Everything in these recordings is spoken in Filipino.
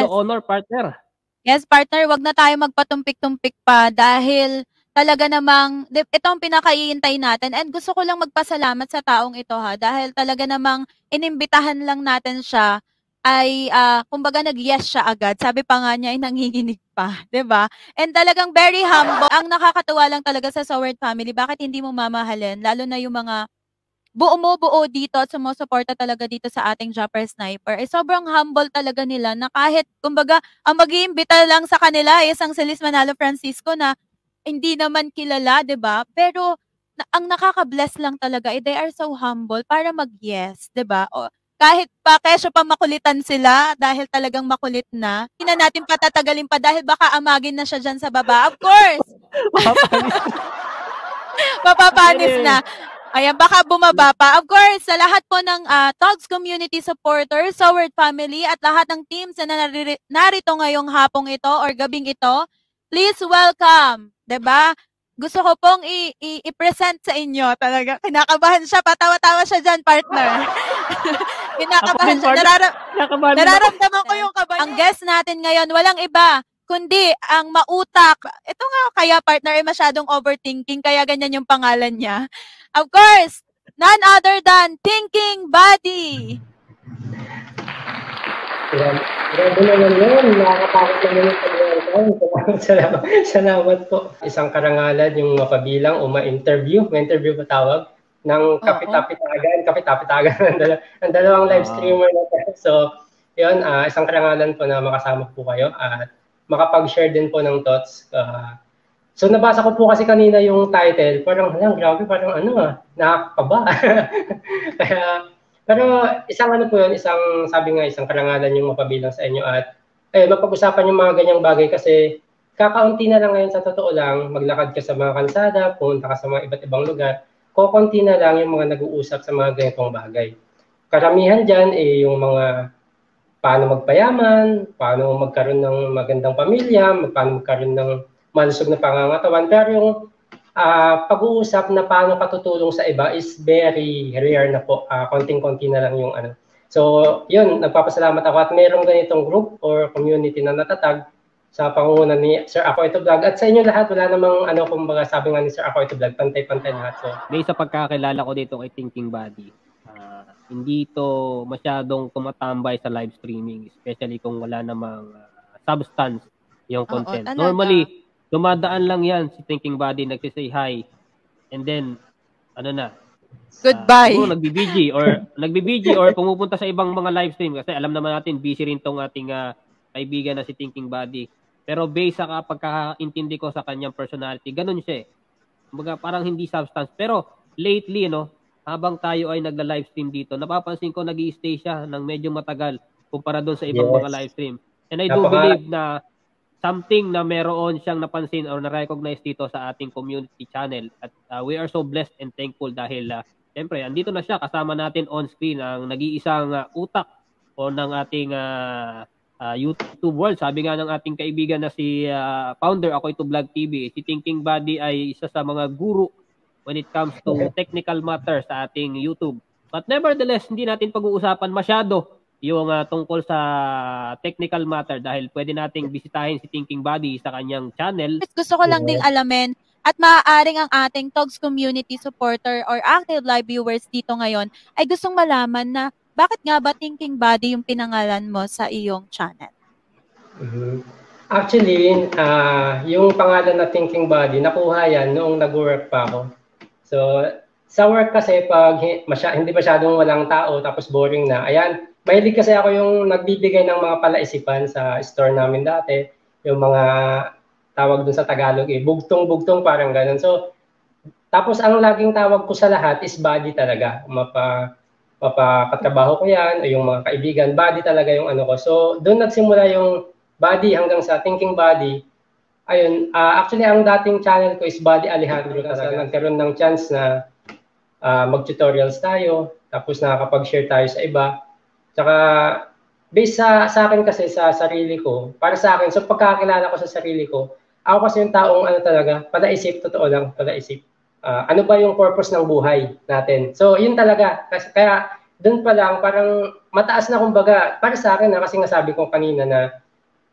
All the honor, partner. Yes, partner, wag na tayo magpatumpik-tumpik pa dahil talaga namang ito ang pinakaiintay natin and gusto ko lang magpasalamat sa taong ito ha dahil talaga namang inimbitahan lang natin siya ay kumbaga nag-yes siya agad. Sabi pa nga niya ay nanginginig pa, 'di ba? And talagang very humble. Ang nakakatuwa lang talaga sa Sowert family, bakit hindi mo mamahalin lalo na yung mga buo dito at sumusuporta talaga dito sa ating Jumper Sniper, sobrang humble talaga nila na kahit kumbaga ang mag-iimbita lang sa kanila ay isang si Liz Manalo Francisco na hindi naman kilala, 'di ba? Pero ang nakaka-bless lang talaga, they are so humble para mag-yes, 'di ba? O kahit pa kesyo pa makulitan sila dahil talagang makulit na, hindi na natin patatagalin pa dahil baka amagin na siya diyan sa baba. Of course! Mapapanis na. Ayan, baka bumaba pa. Of course, sa lahat po ng Togs community supporters, Sowert family, at lahat ng teams na narito ngayong hapong ito or gabing ito, please welcome. 'Di ba? Gusto ko pong i-present sa inyo talaga. Kinakabahan siya, patawa-tawa siya dyan, partner. Kinakabahan siya. Nararamdaman ko yung kaba. Ang guest natin ngayon, walang iba, kundi ang mautak. Ito nga, kaya partner ay masyadong overthinking, kaya ganyan yung pangalan niya. Of course, none other than Thinking Buddy. Grabe naman yun. Nakakatakot naman yung pag-welcome. Salamat po. Isang karangalan yung mapabilang o ma-interview. Ma-interview ba tawag? Ng kapit-apitagan ng dalawang live streamer natin. So, yun, isang karangalan po na makasama po kayo at makapag-share din po ng thoughts. So nabasa ko po kasi kanina yung title, parang grabe, parang nakakaba. Pero isang po yun, sabi nga, isang karangalan yung mapabilang sa inyo at mapag-usapan yung mga ganyang bagay kasi kakaunti na lang ngayon sa totoo lang, maglakad ka sa mga kalsada, punta ka sa mga iba't ibang lugar, kukunti na lang yung mga nag-uusap sa mga ganitong bagay. Karamihan dyan yung mga paano magpayaman, paano magkaroon ng magandang pamilya, paano magkaroon ng malusog na pangangatawan. Pero yung pag-uusap na paano katutulong sa iba is very rare na po. Konting-konti na lang yung So, yun, nagpapasalamat ako at mayroong ganitong group or community na natatag sa pangunguna ni Sir Ako Ito Vlog. At sa inyo lahat, wala namang kumbaga sabi nga ni Sir Ako Ito Vlog, pantay-pantay lahat. So, based sa pagkakilala ko dito kay Thinking Buddy, hindi to masyadong tumatambay sa live streaming, especially kung wala namang substance yung content. Normally, dumadaan lang yan si Thinking Buddy, nagsisay hi, and then, goodbye. Nagbibiji or pumupunta sa ibang mga live stream kasi alam naman natin, busy rin tong ating kaibigan na si Thinking Buddy. Pero based sa pagkakaintindi ko sa kanyang personality, ganun siya. Kumbaga, parang hindi substance. Pero lately, habang tayo ay nagla-live stream dito, napapansin ko nag-i-stay siya ng medyo matagal kumpara doon sa ibang mga live stream. And I do believe na something na meron siyang napansin or na-recognize dito sa ating community channel. At we are so blessed and thankful dahil siyempre, andito na siya kasama natin on screen ang nag-iisang utak o ng ating YouTube world. Sabi nga ng ating kaibigan na si founder Ako Ito Vlog TV, si Thinking Buddy ay isa sa mga guru when it comes to technical matters sa ating YouTube. But nevertheless, hindi natin pag-uusapan masyado yung tungkol sa technical matter dahil pwede nating bisitahin si Thinking Buddy sa kanyang channel. Gusto ko lang ding alamin at maaaring ang ating Togs community supporter or active live viewers dito ngayon ay gustong malaman na bakit nga ba Thinking Buddy yung pinangalan mo sa iyong channel? Actually, yung pangalan na Thinking Buddy, nakuha yan noong nag-work pa ako. So, sa work kasi pag hindi masyadong walang tao tapos boring na, ayan, mahilig kasi ako yung nagbibigay ng mga palaisipan sa store namin dati, yung mga tawag dun sa Tagalog bugtong-bugtong parang ganun. So, tapos ang laging tawag ko sa lahat is buddy talaga. Mapakatrabaho ko yan, o yung mga kaibigan, buddy talaga yung ko. So, doon nagsimula yung buddy hanggang sa Thinking Buddy. Ayun, actually ang dating channel ko is Buddy Alejandro kasi nagkaroon ng chance na mag-tutorials tayo, tapos nakakapag-share tayo sa iba. Tsaka, based sa akin kasi sa sarili ko, para sa akin, so pagkakilala ko sa sarili ko, ako kasi yung taong talaga, palaisip, totoo lang, palaisip. Ano ba yung purpose ng buhay natin? So, yun talaga. Kaya, doon pa lang, parang mataas na kumbaga, para sa akin, kasi nga sabi ko kanina na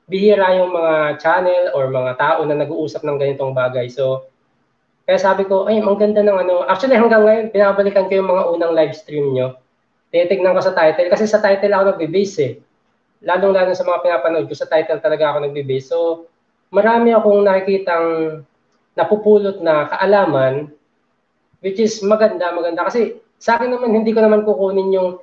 bihira yung mga channel or mga tao na nag-uusap ng ganitong bagay. So, kaya sabi ko, ay, ang ganda ng ano. Actually, hanggang ngayon, binabalikan ko yung mga unang live stream nyo. Tinitignan ko sa title. Kasi sa title ako nagbe-base eh. Lalong-lalo sa mga pinapanood ko, sa title talaga ako nagbe-base. So, marami akong nakikitang napupulot na kaalaman, which is maganda. Kasi sa akin naman, hindi ko naman kukunin yung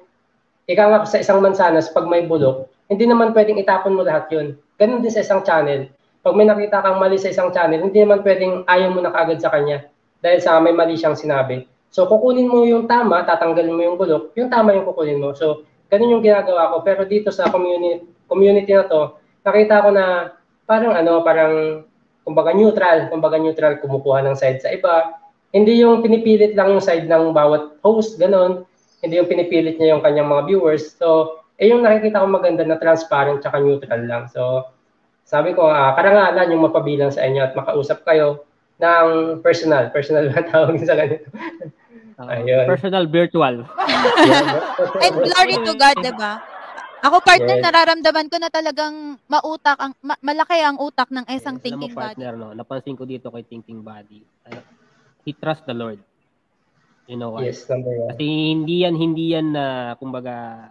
ikaw nga sa isang mansanas, pag may bulok, hindi naman pwedeng itapon mo lahat yun. Ganun din sa isang channel. Pag may nakita kang mali sa isang channel, hindi naman pwedeng ayaw mo na kaagad sa kanya dahil sa may mali siyang sinabi. So, kukunin mo yung tama, tatanggalin mo yung bulok, yung tama yung kukunin mo. So, ganun yung ginagawa ko. Pero dito sa community na to, nakita ko na parang kumbaga neutral, kumukuha ng side sa iba. Hindi yung pinipilit lang yung side ng bawat host, ganun. Hindi yung pinipilit niya yung kanyang mga viewers. So, yung nakikita ko maganda na transparent tsaka neutral lang. So, sabi ko, karangalan yung mapabilang sa inyo at makausap kayo ng personal ba tawag sa ganito? Ayun. Personal virtual. And glory to God, diba? Ako partner, nararamdaman ko na talagang malaki ang utak ng isang thinking partner, body. No? Napansin ko dito kay thinking body. He trusts the Lord. You know what? Yes, number one. Kasi hindi yan na, kumbaga,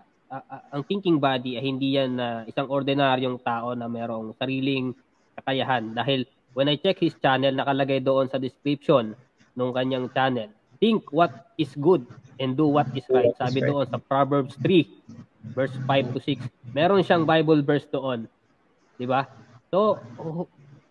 ang thinking body ay hindi yan na isang ordinaryong tao na mayroong sariling kakayahan. Dahil when I check his channel, nakalagay doon sa description ng kanyang channel, think what is good and do what is right. Sabi doon sa Proverbs 3, verse 5 to 6. Meron siyang Bible verse doon. Diba? So,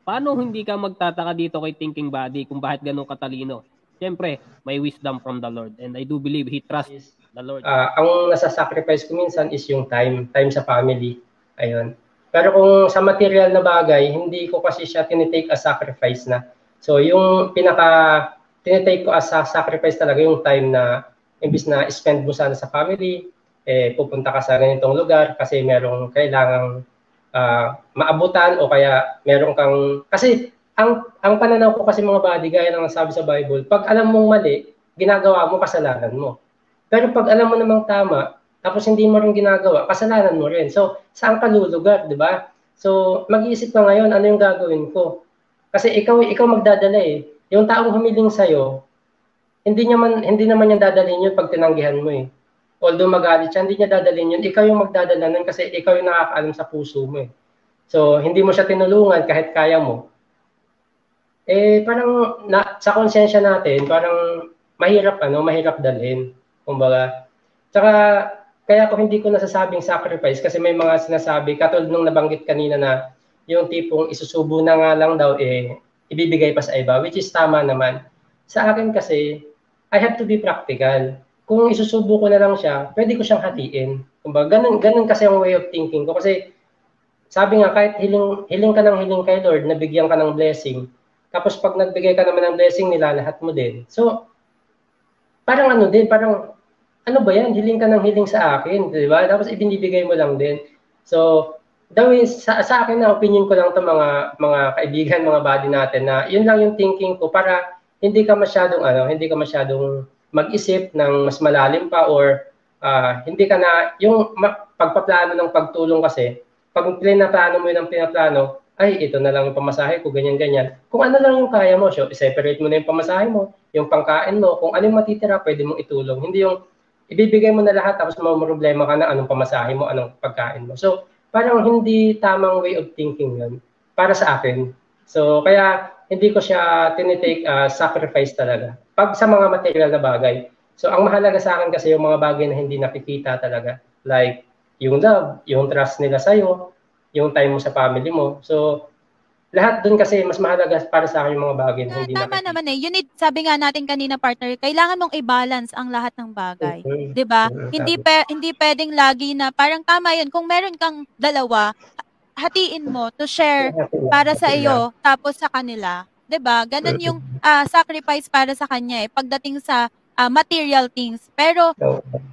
paano hindi ka magtataka dito kay thinking body kung bakit ganun katalino? Siyempre, may wisdom from the Lord. And I do believe he trusts the Lord. Ang nasa-sacrifice ko minsan is yung time sa family. Ayun. Pero kung sa material na bagay, hindi ko kasi siya tinitake as sacrifice na. So, yung tinitake ko as sacrifice talaga yung time na imbis na spend mo sana sa family, pupunta ka sa ganitong lugar kasi merong kailangang maabutan o kaya meron kang... Kasi ang pananaw ko kasi mga body, gaya ng sabi sa Bible, pag alam mong mali, ginagawa mo, kasalanan mo. Pero pag alam mo namang tama, tapos hindi mo rin ginagawa, kasalanan mo rin. So, saan ka lulugar, di ba? So, mag-iisip ka ngayon, ano yung gagawin ko? Kasi ikaw magdadala eh. Yung taong humiling sa'yo, hindi naman yung dadalhin yun pag tinanggihan mo eh. Although magalit siya, hindi niya dadalhin yun. Ikaw yung magdadala nun kasi ikaw yung nakakaalam sa puso mo eh. So, hindi mo siya tinulungan kahit kaya mo. Parang sa konsensya natin, parang mahirap dalhin. Kumbaga, tsaka kaya hindi ko nasasabing sacrifice kasi may mga sinasabi, katulad nung nabanggit kanina na yung tipong isusubo na nga lang daw ibibigay pa sa iba, which is tama naman. Sa akin kasi, I have to be practical. Kung isusubo ko na lang siya, pwede ko siyang hatiin. Kumbaga, ganun kasi ang way of thinking ko. Kasi sabi nga, kahit hiling ka ng hiling kay Lord, nabigyan ka ng blessing, tapos pag nagbigay ka naman ng blessing, nilalahat mo din. So, parang ano ba yan? Hiling ka ng hiling sa akin, di ba? Tapos ibinibigay mo lang din. So, sa akin na opinion ko lang to mga kaibigan, mga body natin na yun lang yung thinking ko para hindi ka masyadong mag-isip ng mas malalim pa or hindi ka na yung pagpaplano ng pagtulong kasi pag pinaplano mo yun ang pinaplano, ay, ito na lang yung pamasahe ko, ganyan-ganyan. Kung ano lang yung kaya mo, separate mo na yung pamasahe mo, yung pangkain mo, kung ano yung matitira, pwede mong itulong. Hindi yung ibibigay mo na lahat tapos problema ka na anong pamasahe mo, anong pagkain mo. So, parang hindi tamang way of thinking yun para sa akin. So, kaya hindi ko siya tinitake sacrifice talaga. Pag sa mga material na bagay. So, ang mahalaga sa akin kasi yung mga bagay na hindi nakikita talaga. Like, yung love, yung trust nila sa'yo, yung time mo sa family mo. So, lahat dun kasi mas mahalaga para sa akin yung mga bagay na hindi Tama naman eh. You need, sabi nga natin kanina partner, kailangan mong i-balance ang lahat ng bagay. 'Di ba? Hindi pwedeng lagi na parang tama 'yun. Kung meron kang dalawa, hatiin mo to share para sa iyo tapos sa kanila. 'Di ba? Ganun yung sacrifice para sa kanya eh pagdating sa material things. Pero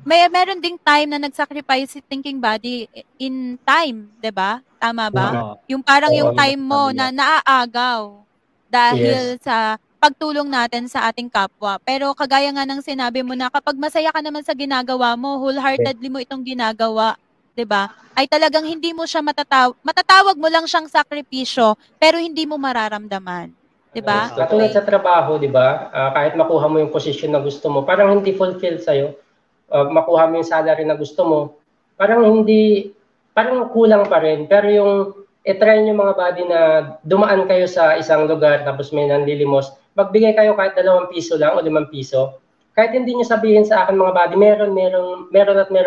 meron ding time na nag-sacrifice si thinking body in time, 'di ba? Tama ba? Yung parang yung time mo na naaagaw dahil sa pagtulong natin sa ating kapwa. Pero kagaya nga ng sinabi mo na kapag masaya ka naman sa ginagawa mo, wholeheartedly mo itong ginagawa, 'di ba? Ay talagang hindi mo siya matatawag mo lang siyang sakripisyo, pero hindi mo mararamdaman, 'di ba? Katulad sa trabaho, di ba? Kahit makuha mo yung posisyon na gusto mo, parang hindi fulfill sa'yo. Makuha mo yung salary na gusto mo, parang kulang pa rin. Pero yung try nyo mga buddy na dumaan kayo sa isang lugar tapos may nanlilimos, magbigay kayo kahit 2 piso lang o 5 piso. Kahit hindi nyo sabihin sa akin mga buddy, meron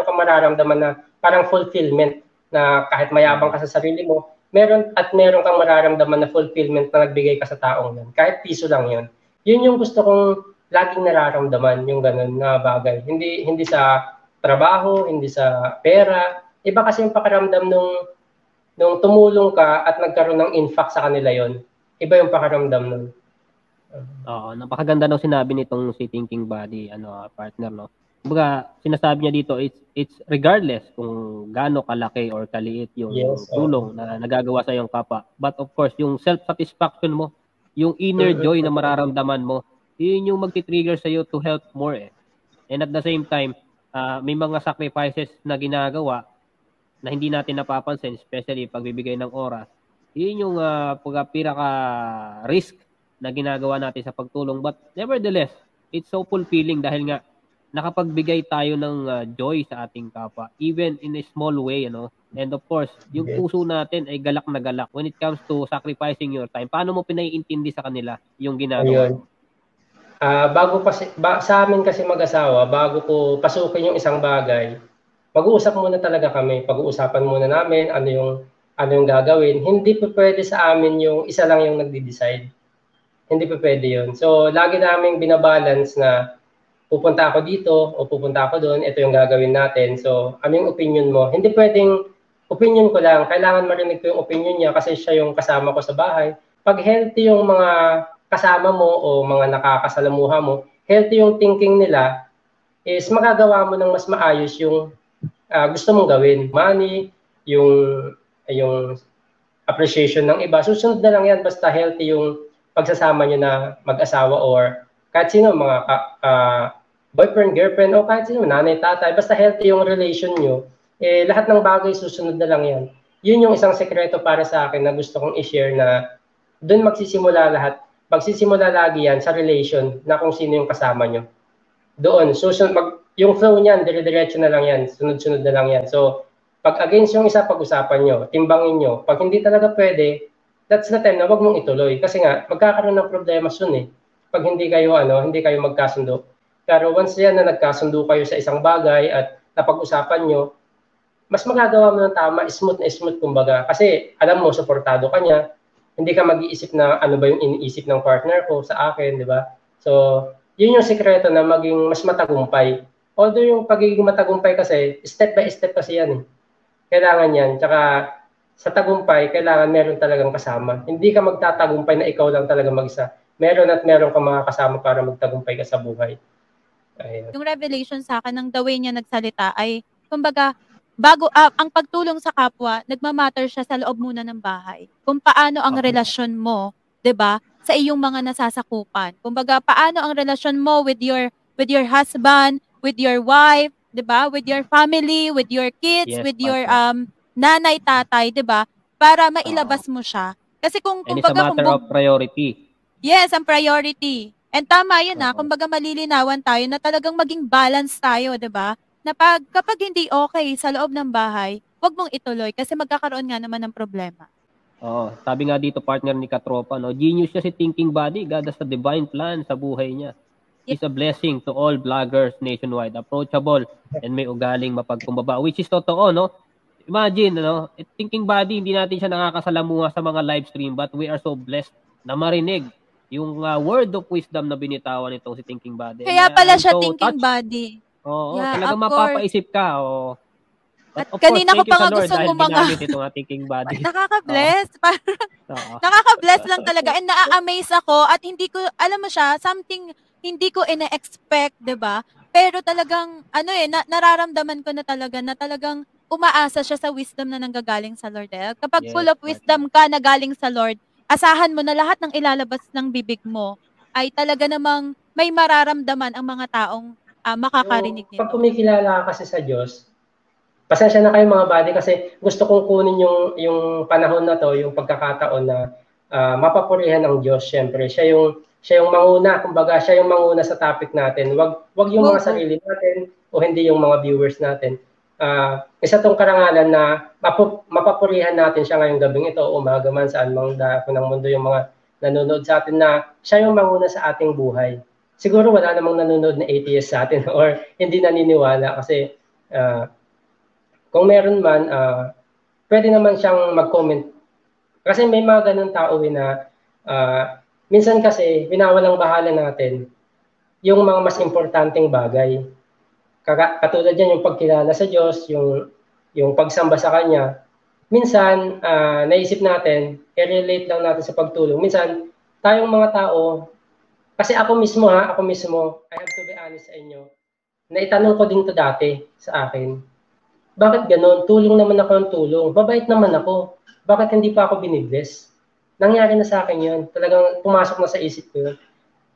kang mararamdaman na parang fulfillment na kahit mayabang ka sa sarili mo, meron kang mararamdaman na fulfillment na nagbigay ka sa taong yun. Kahit piso lang yun. Yun yung gusto kong laging nararamdaman, yung ganun na bagay. Hindi sa trabaho, hindi sa pera. Iba kasi yung pakiramdam nung tumulong ka at nagkaroon ng impact sa kanila yon. Iba yung pakiramdam nun. Oo, napakaganda ng sinabi nitong si Thinking Body, partner, no? Kumbaga, sinasabi niya dito, it's regardless kung gaano kalaki or kaliit yung tulong na nagagawa sa iyong kapwa. But of course, yung self-satisfaction mo, yung inner joy na mararamdaman mo, yun yung magti-trigger sa iyo to help more eh. And at the same time, may mga sacrifices na ginagawa na hindi natin napapansin, especially pagbibigay ng oras. Yun yung pinaka-risk na ginagawa natin sa pagtulong. But nevertheless, it's so fulfilling dahil nga nakapagbigay tayo ng joy sa ating kapwa, even in a small way, And of course, yung puso natin ay galak na galak when it comes to sacrificing your time. Paano mo pinaiintindi sa kanila yung ginagawa? Ayun. Sa amin kasi mag-asawa, bago ko pasukin yung isang bagay, mag-uusap muna talaga kami. Pag-uusapan muna namin ano yung gagawin. Hindi pa pwede sa amin yung isa lang yung nagde-decide. Hindi pa pwede yun. So, lagi namin binabalance na pupunta ako dito o pupunta ako doon, ito yung gagawin natin. So, ano yung opinion mo? Hindi pwedeng opinion ko lang. Kailangan marinig ko yung opinion niya kasi siya yung kasama ko sa bahay. Pag healthy yung mga kasama mo o mga nakakasalamuha mo, healthy yung thinking nila, is magagawa mo ng mas maayos yung gusto mong gawin. Money, yung appreciation ng iba. Susunod na lang yan basta healthy yung pagsasama nyo na mag-asawa or kahit sino, mga boyfriend, girlfriend, o kahit sino, nanay, tatay, basta healthy yung relation nyo, lahat ng bagay susunod na lang yan. Yun yung isang sekreto para sa akin na gusto kong i-share na doon magsisimula lahat. Magsisimula lagi yan sa relation na kung sino yung kasama nyo. Doon, yung flow niyan, dire-diretso na lang yan, sunod-sunod na lang yan. So, pag against yung isa, pag-usapan nyo, timbangin nyo. Pag hindi talaga pwede, that's the time na wag mong ituloy. Kasi nga, magkakaroon ng problema soon eh. Pag hindi kayo magkasundo. Pero once yan na nagkasundo kayo sa isang bagay at napag-usapan nyo, mas magagawa mo ng tama, smooth na smooth kumbaga. Kasi alam mo, suportado ka niya. Hindi ka mag-iisip na ano ba yung iniisip ng partner ko sa akin, di ba? So, yun yung sikreto na maging mas matagumpay. Although yung pagiging matagumpay kasi, step by step kasi yan eh. Kailangan yan. Tsaka, sa tagumpay, kailangan meron talagang kasama. Hindi ka magtatagumpay na ikaw lang talaga mag-isa. Meron kang mga kasama para magtagumpay ka sa buhay. Ayun. Yung revelation sa akin ng the way niya nagsalita ay, kumbaga, ang pagtulong sa kapwa, nagmamatter siya sa loob muna ng bahay. Kung paano ang relasyon mo, 'di ba, sa iyong mga nasasakupan. Kumbaga, paano ang relasyon mo with your husband, with your wife, 'di ba, with your family, with your kids, with your nanay, tatay, 'di ba? Para mailabas mo siya. Kasi kumbaga, it's a matter of priority. Yes, ang priority. And tama 'yun kumbaga malilinawan tayo na talagang maging balance tayo, 'di ba? Na kapag hindi okay sa loob ng bahay, wag mong ituloy kasi magkakaroon nga naman ng problema. Oo, sabi nga dito partner ni Katropa, genius siya si Thinking Body, God has a divine plan sa buhay niya. He's a blessing to all vloggers nationwide, approachable and may ugaling mapagkumbaba, which is totoo, no? Imagine, Thinking Body, hindi natin siya nakakasalamuha sa mga live stream, but we are so blessed na marinig yung word of wisdom na binitawan nitong si Thinking Body. Kaya pala siya Thinking Body. Oo, talagang mapapaisip ka. At kanina ko pa nga gusto mo mga itong Thinking Body. Nakaka-bless. Nakaka-bless lang talaga. And na-amaze ako at hindi ko, alam mo siya, something hindi ko ina-expect, 'di ba? Pero talagang, nararamdaman ko na talagang umaasa siya sa wisdom na nanggagaling sa Lord. Kapag full of wisdom ka na galing sa Lord, asahan mo na lahat ng ilalabas ng bibig mo ay talaga namang may mararamdaman ang mga taong makakarinig nito. Pag kumikilala ka kasi sa Diyos, pasensya na kayo mga buddy kasi gusto kong kunin yung panahon na to, yung pagkakataon na mapapurihan ng Diyos. Syempre, siya yung manguna, kumbaga siya yung manguna sa topic natin. Wag yung mga sarili natin o hindi yung mga viewers natin. Isa tong karangalan na mapapurihan natin siya ngayong gabing ito, umaga man, saan mang dako ng mundo yung mga nanonood sa atin na siya yung manguna sa ating buhay. Siguro wala namang nanonood na atheist sa atin or hindi naniniwala kasi kung meron man, pwede naman siyang mag-comment. Kasi may mga ganun tao na minsan kasi winawalang bahala natin yung mga mas importanteng bagay. Katulad yan yung pagkilala sa Diyos, yung pagsamba sa Kanya. Minsan, naisip natin, i-relate lang natin sa pagtulong. Minsan, tayong mga tao, kasi ako mismo, I have to be honest sa inyo, na itanong ko din to dati sa akin. Bakit ganon? Tulong naman ako ng tulong. Mabait naman ako. Bakit hindi pa ako binibless? Nangyari na sa akin yun. Talagang pumasok na sa isip ko yun.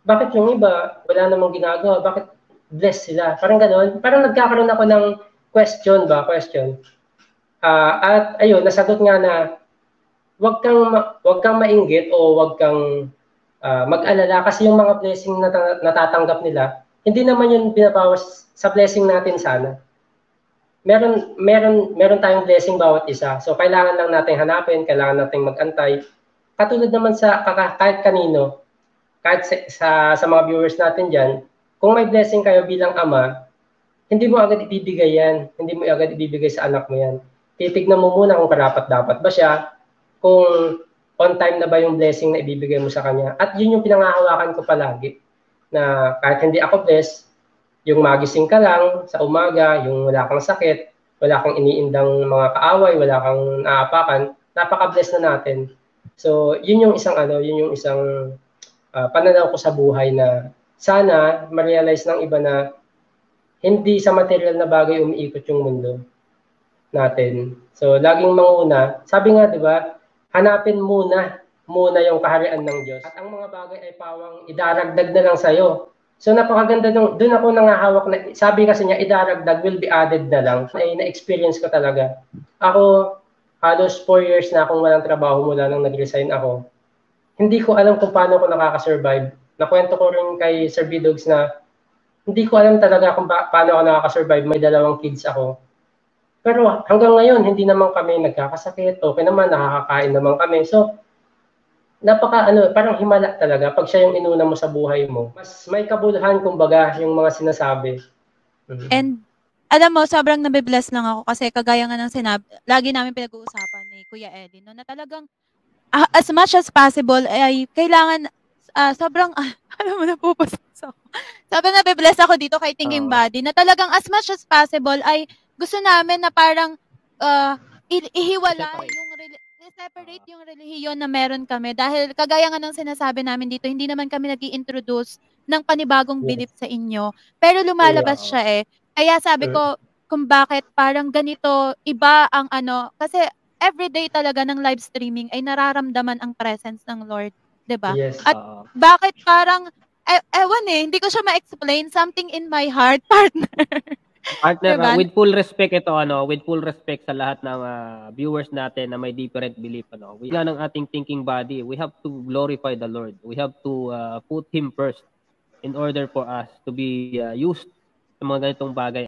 Bakit yung iba, wala namang ginagawa? Bakit bless sila? Parang ganon. Parang nagkakaroon ako ng question. At ayun, nasagot nga na wag kang mainggit o wag kang mag-alala kasi yung mga blessing na natatanggap nila, hindi naman yun binabawas sa blessing natin sana. Meron tayong blessing bawat isa. So, kailangan lang natin hanapin, kailangan natin mag-antay. Katulad naman sa kahit kanino, kahit sa mga viewers natin dyan, kung may blessing kayo bilang ama, hindi mo agad ibibigay yan. Hindi mo agad ibibigay sa anak mo yan. Titignan mo muna kung karapat-dapat ba siya, kung on time na ba yung blessing na ibibigay mo sa kanya. At yun yung pinangahawakan ko palagi, na kahit hindi ako blessed, yung magising ka lang sa umaga, yung wala kang sakit, wala kang iniindang mga kaaway, wala kang aapakan, napaka-bless na natin. So, yun yung isang pananaw ko sa buhay na sana ma-realize ng iba na hindi sa material na bagay umiikot yung mundo natin. So, laging manguna. Sabi nga, di ba, hanapin muna yung kaharian ng Diyos. At ang mga bagay ay pawang idaragdag na lang sa'yo. So napakaganda doon ako nangahawak na, sabi kasi niya, idaragdag, will be added na lang. Na-experience ko talaga. Ako, halos 4 years na akong walang trabaho mula nang nag-resign ako. Hindi ko alam kung paano ako nakaka-survive. Nakwento ko rin kay Sir Bidogs na hindi ko alam talaga kung paano ako nakaka-survive. May 2 kids ako. Pero hanggang ngayon, hindi naman kami nagkakasakit. Okay naman, nakakakain naman kami. So, parang himala talaga pag siya yung inuna mo sa buhay mo. Mas may kabuluhan kumbaga yung mga sinasabi. And alam mo, sobrang nabibless lang ako kasi kagaya nga ng sinabi, lagi namin pinag-uusapan ni Kuya Eddie, no, na talagang as much as possible ay kailangan sobrang alam mo, napupasok ako. Sobrang nabibless ako dito kay Thinking Body na talagang as much as possible ay gusto namin na parang ihiwala yung separate yung relihiyon na meron kami dahil kagaya nga ng sinasabi namin dito, hindi naman kami nag-i-introduce ng panibagong belief sa inyo. Pero lumalabas siya eh. Kaya sabi ko kung bakit parang ganito, iba ang kasi everyday talaga ng live streaming ay nararamdaman ang presence ng Lord, 'di ba? Yes. At bakit parang ewan hindi ko siya ma-explain, something in my heart, partner. Partner, diba? With full respect with full respect sa lahat ng viewers natin na may different belief, Wala ng ating Thinking Body, we have to glorify the Lord. We have to put Him first in order for us to be used sa mga ganitong bagay.